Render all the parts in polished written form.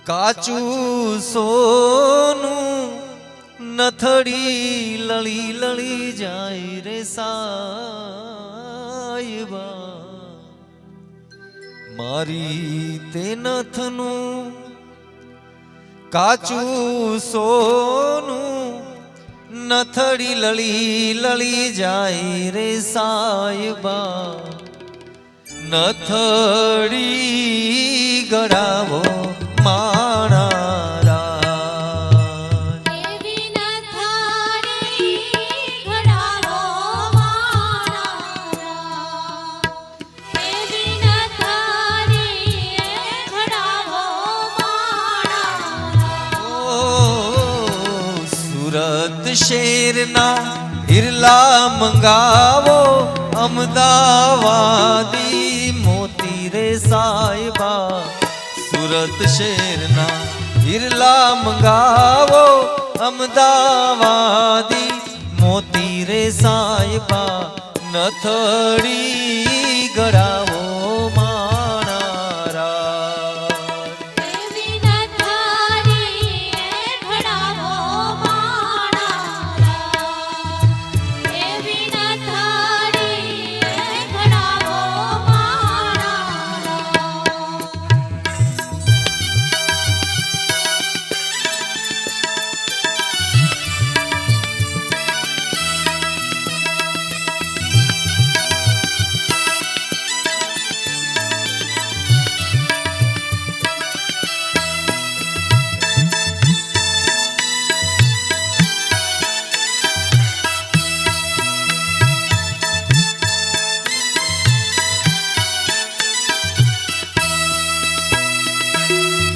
કાચું સોનું નથડી લળી લળી જાય રે સાયબા, મારી તે નથનું કાચું સોનું નથડી લળી લળી જાય રે સાયબા, નથડી ગળાવો માણા એવી નથડી ગળાવો માણા, એવી નથડી ગળાવો માણા. સુરત શેરના હિરલા મંગાવો, અમદાવાદી મોતી રે સાયબા, સુરત શેરના હિરલા મંગાવો, અમદાવાદી મોતી રે સાયબા, નથડી ગળાવો માણા. એવી નથડી ગળાવો માણા, એવી નથડી ગળાવો માણા.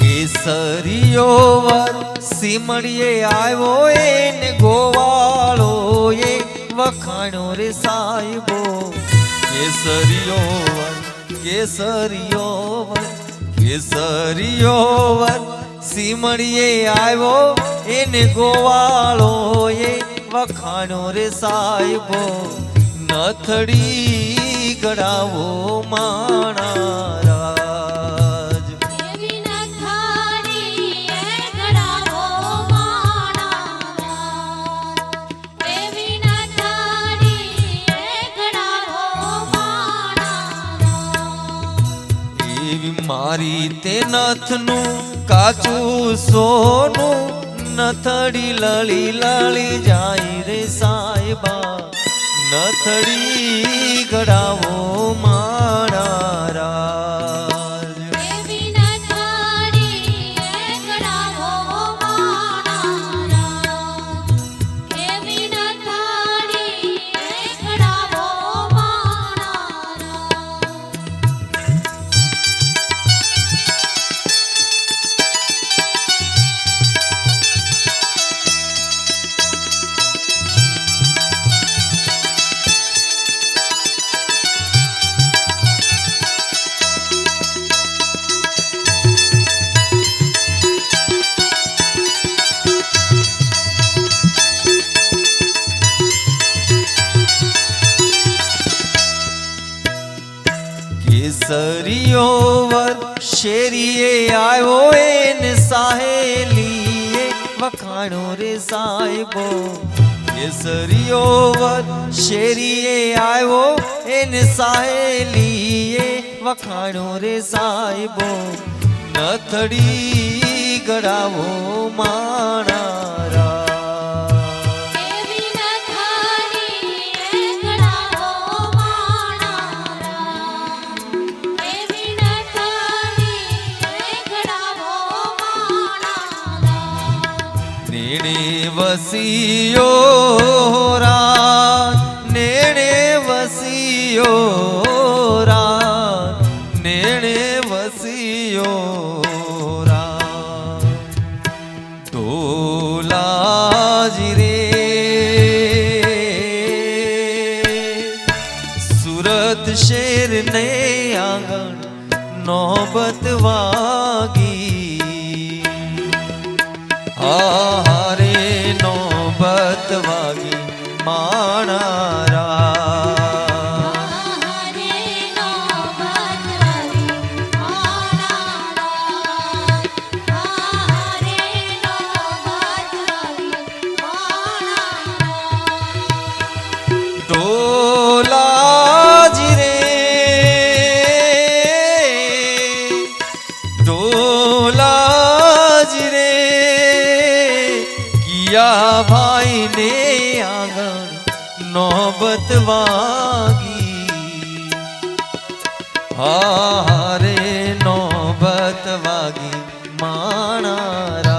કેસરીયો વર સીમડીએ આવ્યો એને ગોવાળો એ વખાણ્યો રે સાહેબો. કેસરીયો વર, કેસરીયો વર, કેસરીયો વર સીમડીએ આવ્યો એને ગોવાળો એ વખાણ્યો રે સાહેબો, નથડી ગળાવો માણા. એવી નથડી ગળાવો માણા, એવી નથડી ગળાવો માણા. એવી મારી તે નથનું કાચું સોનું નથડી લળી લળી જાય રે સાયબા, નથડી ગળાવો માણા. એવી નથડી ગળાવો માણા, એવી નથડી ગળાવો માણા. કેસરીયો વર શેરીએ આવ્યો એને સાહેલીએ વખાણ્યો રે સાહેબો. કેસરીયો વર શેરીએ આવ્યો એને સાહેલીએ વખાણ્યો રે સાહેબો, નથડી ગળાવો માણા. એવી નથડી ગળાવો માણા, એવી નથડી ગળાવો માણા. નેણે વસિયો રાત, નેણે વસિયો રાત, નેણે વસિયો રાત, ઢોલાજી રે સુરત શેર ને આંગણ નોબત વાગી, હારે નોબત વાગી માણા. હરે નોબત વાગી માણા. ઢોલાજી રે કિયા ભાઈ ને આંગણ નોબત વાગી હારે નોબત વાગી માણા